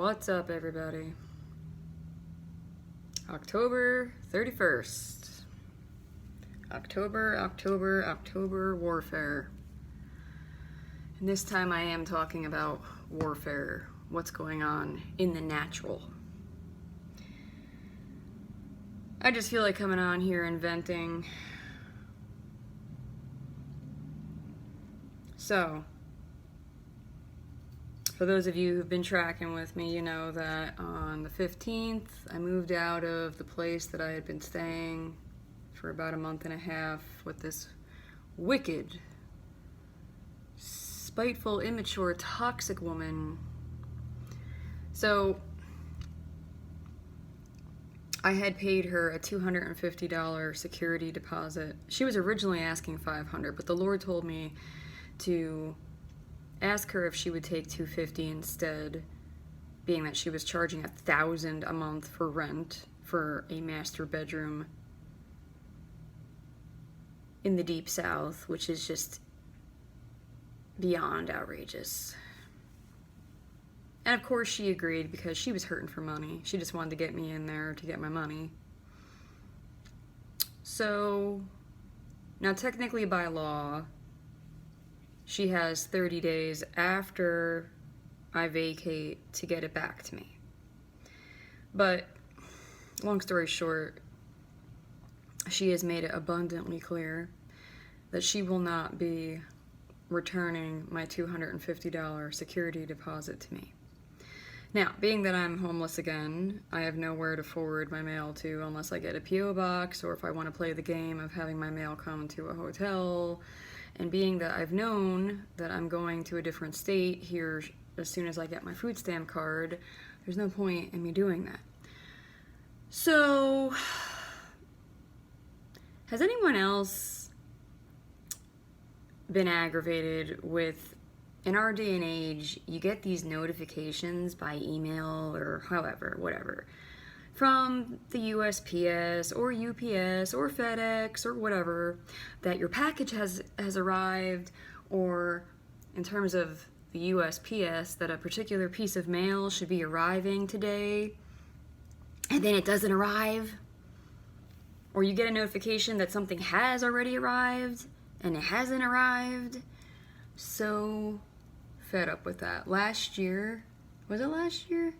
What's up, everybody? October 31st. October warfare. And this time I am talking about warfare. What's going on in the natural. I just feel like coming on here and venting. So, for those of you who've been tracking with me, you know that on the 15th, I moved out of the place that I had been staying for about a month and a half with this wicked, spiteful, immature, toxic woman. So, I had paid her a $250 security deposit. She was originally asking $500, but the Lord told me to ask her if she would take $250 instead, being that she was charging $1,000 a month for rent for a master bedroom in the deep south, which is just beyond outrageous. And of course she agreed because she was hurting for money. She just wanted to get me in there to get my money. So, now technically by law, she has 30 days after I vacate to get it back to me. But, long story short, she has made it abundantly clear that she will not be returning my $250 security deposit to me. Now, being that I'm homeless again, I have nowhere to forward my mail to unless I get a P.O. box or if I want to play the game of having my mail come to a hotel. And being that I've known that I'm going to a different state here as soon as I get my food stamp card, there's no point in me doing that. So, has anyone else been aggravated with, in our day and age, you get these notifications by email or however, whatever, from the USPS or UPS or FedEx or whatever, that your package has arrived, or in terms of the USPS, that a particular piece of mail should be arriving today, and then it doesn't arrive, or you get a notification that something has already arrived and it hasn't arrived. So fed up with that. Last year, was it last year?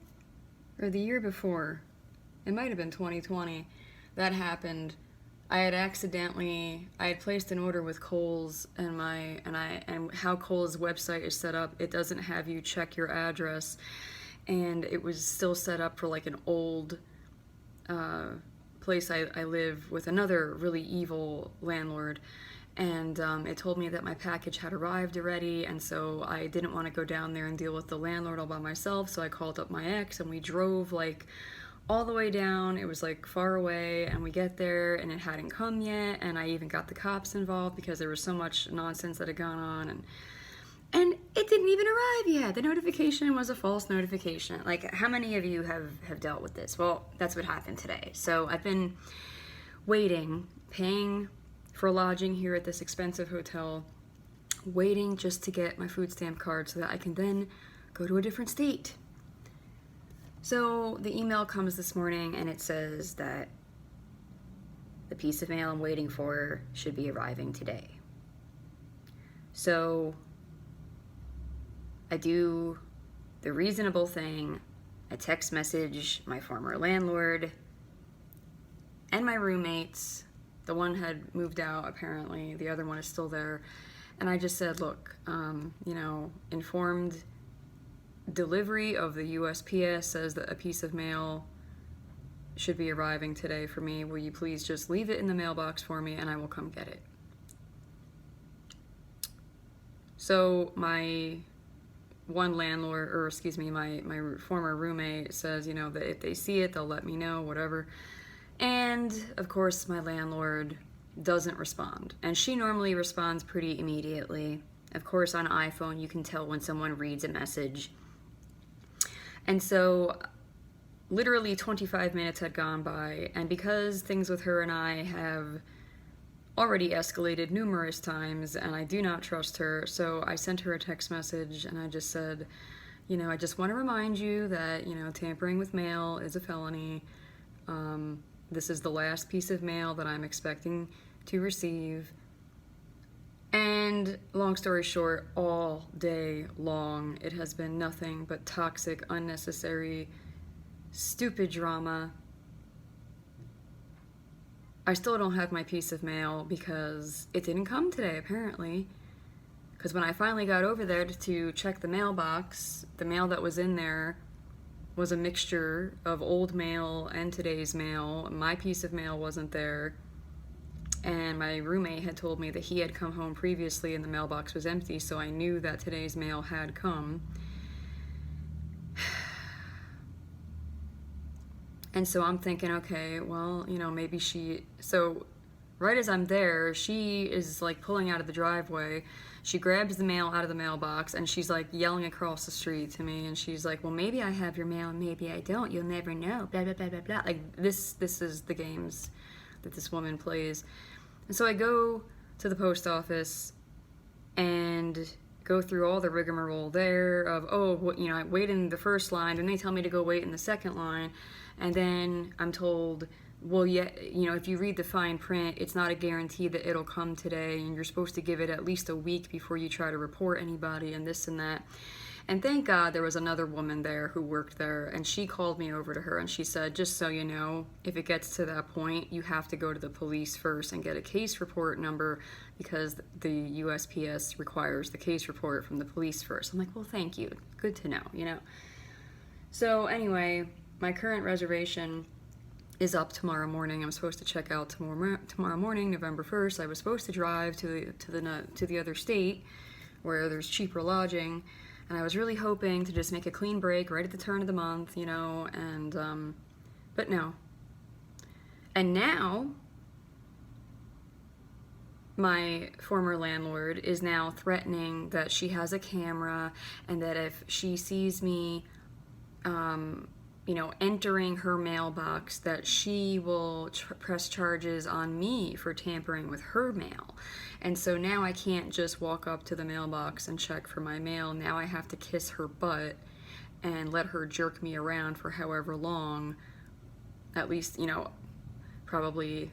Or the year before? It might have been 2020. That happened. I had placed an order with Kohl's, and how Kohl's website is set up, it doesn't have you check your address, and it was still set up for like an old place I live with another really evil landlord. And it told me that my package had arrived already, and so I didn't want to go down there and deal with the landlord all by myself, so I called up my ex, and we drove like all the way down. It was like far away, and we get there and it hadn't come yet, and I even got the cops involved because there was so much nonsense that had gone on, and it didn't even arrive yet. The notification was a false notification. Like, how many of you have dealt with this? Well, that's what happened today. So I've been waiting, paying for lodging here at this expensive hotel, waiting just to get my food stamp card so that I can then go to a different state. So the email comes this morning and it says that the piece of mail I'm waiting for should be arriving today. So I do the reasonable thing. I text message my former landlord and my roommates. The one had moved out, apparently. The other one is still there. And I just said, look, informed delivery of the USPS says that a piece of mail should be arriving today for me. Will you please just leave it in the mailbox for me and I will come get it? So my one landlord, or excuse me, my former roommate says, that if they see it, they'll let me know, whatever. And, of course, my landlord doesn't respond. And she normally responds pretty immediately. Of course, on iPhone, you can tell when someone reads a message. And so, literally 25 minutes had gone by. And because things with her and I have already escalated numerous times, and I do not trust her, so I sent her a text message, and I just said, I just want to remind you that, tampering with mail is a felony. This is the last piece of mail that I'm expecting to receive. And long story short, all day long, it has been nothing but toxic, unnecessary, stupid drama. I still don't have my piece of mail because it didn't come today, apparently. Because when I finally got over there to check the mailbox, the mail that was in there was a mixture of old mail and today's mail. My piece of mail wasn't there. And my roommate had told me that he had come home previously and the mailbox was empty, so I knew that today's mail had come. And so I'm thinking, okay, well, maybe so right as I'm there, she is like pulling out of the driveway. She grabs the mail out of the mailbox and she's like yelling across the street to me, and she's like, well, maybe I have your mail and maybe I don't. You'll never know. Blah, blah, blah, blah, blah. Like this is the games that this woman plays. And so I go to the post office and go through all the rigmarole there of, I wait in the first line, and they tell me to go wait in the second line, and then I'm told, well, yeah, if you read the fine print, it's not a guarantee that it'll come today, and you're supposed to give it at least a week before you try to report anybody, and this and that. And thank God there was another woman there who worked there, and she called me over to her and she said, just so you know, if it gets to that point, you have to go to the police first and get a case report number, because the USPS requires the case report from the police first. I'm like, well, thank you. Good to know, So anyway, my current reservation is up tomorrow morning. I'm supposed to check out tomorrow morning, November 1st. I was supposed to drive to the other state where there's cheaper lodging. And I was really hoping to just make a clean break right at the turn of the month, but no. And now, my former landlord is now threatening that she has a camera and that if she sees me, entering her mailbox, that she will press charges on me for tampering with her mail. And so now I can't just walk up to the mailbox and check for my mail. Now I have to kiss her butt and let her jerk me around for however long, at least, probably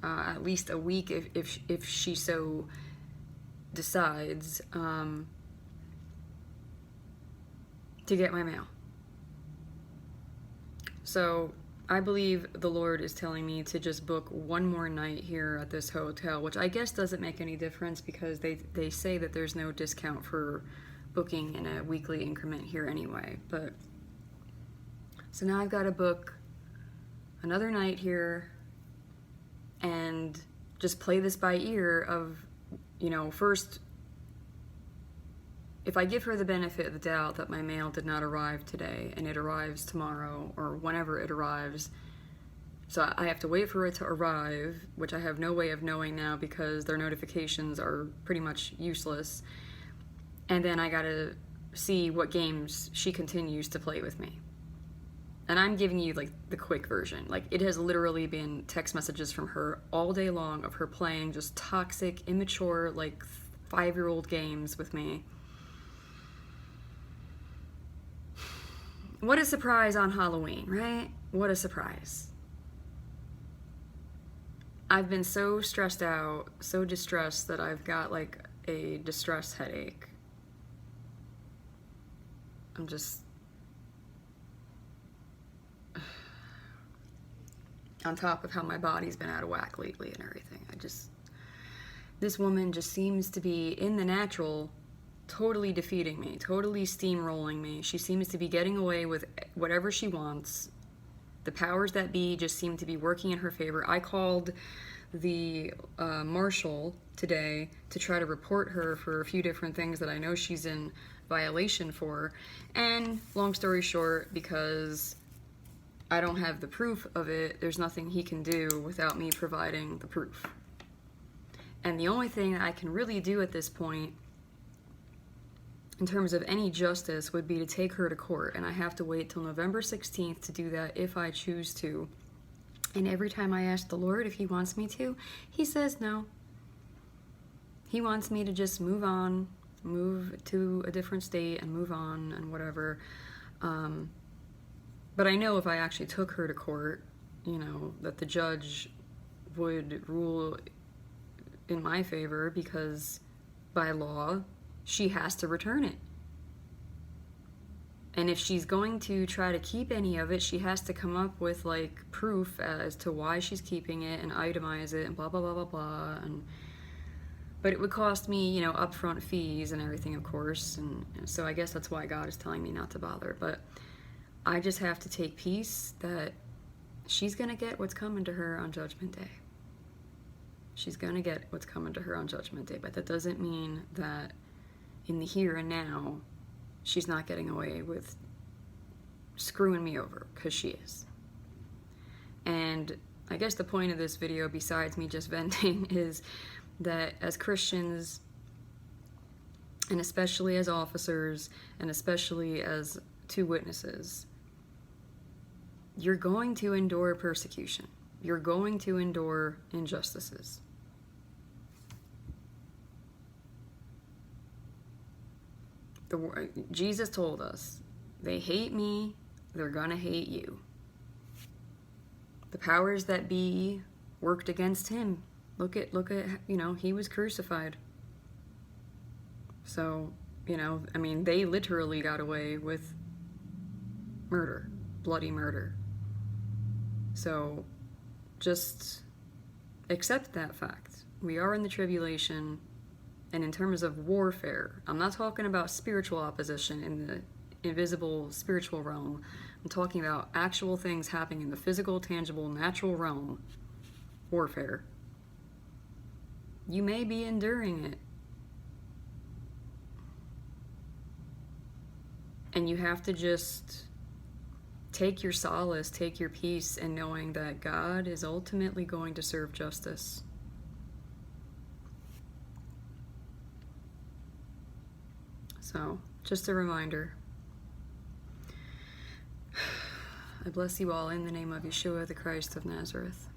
at least a week if she so decides, to get my mail. So I believe the Lord is telling me to just book one more night here at this hotel, which I guess doesn't make any difference because they say that there's no discount for booking in a weekly increment here anyway. But so now I've got to book another night here and just play this by ear of, first, if I give her the benefit of the doubt that my mail did not arrive today and it arrives tomorrow or whenever it arrives, so I have to wait for it to arrive, which I have no way of knowing now because their notifications are pretty much useless, and then I gotta see what games she continues to play with me. And I'm giving you like the quick version. Like, it has literally been text messages from her all day long of her playing just toxic, immature, like 5-year-old games with me. What a surprise on Halloween, right? What a surprise. I've been so stressed out, so distressed that I've got like a distress headache. I'm just on top of how my body's been out of whack lately and everything. This woman just seems to be in the natural totally defeating me, totally steamrolling me. She seems to be getting away with whatever she wants. The powers that be just seem to be working in her favor. I called the marshal today to try to report her for a few different things that I know she's in violation for. And long story short, because I don't have the proof of it, there's nothing he can do without me providing the proof. And the only thing that I can really do at this point in terms of any justice would be to take her to court, and I have to wait till November 16th to do that if I choose to. And every time I ask the Lord if he wants me to, he says no. He wants me to just move on move to a different state and move on and whatever. But I know if I actually took her to court, you know, that the judge would rule in my favor because by law, she has to return it. And if she's going to try to keep any of it, she has to come up with like proof as to why she's keeping it and itemize it and blah, blah, blah, blah, blah. But it would cost me, you know, upfront fees and everything, of course. And so I guess that's why God is telling me not to bother. But I just have to take peace that she's going to get what's coming to her on Judgment Day. She's going to get what's coming to her on Judgment Day. But that doesn't mean that in the here and now, she's not getting away with screwing me over, because she is. And I guess the point of this video, besides me just venting, is that as Christians, and especially as officers, and especially as two witnesses, you're going to endure persecution. You're going to endure injustices. Jesus told us, they hate me, they're gonna hate you. The powers that be worked against him. Look at, you know, he was crucified. So, you know, I mean, they literally got away with murder, bloody murder. So, just accept that fact. We are in the tribulation, and in terms of warfare, I'm not talking about spiritual opposition in the invisible spiritual realm. I'm talking about actual things happening in the physical, tangible, natural realm. Warfare. You may be enduring it. And you have to just take your solace, take your peace in knowing that God is ultimately going to serve justice. So, just a reminder. I bless you all in the name of Yeshua, the Christ of Nazareth.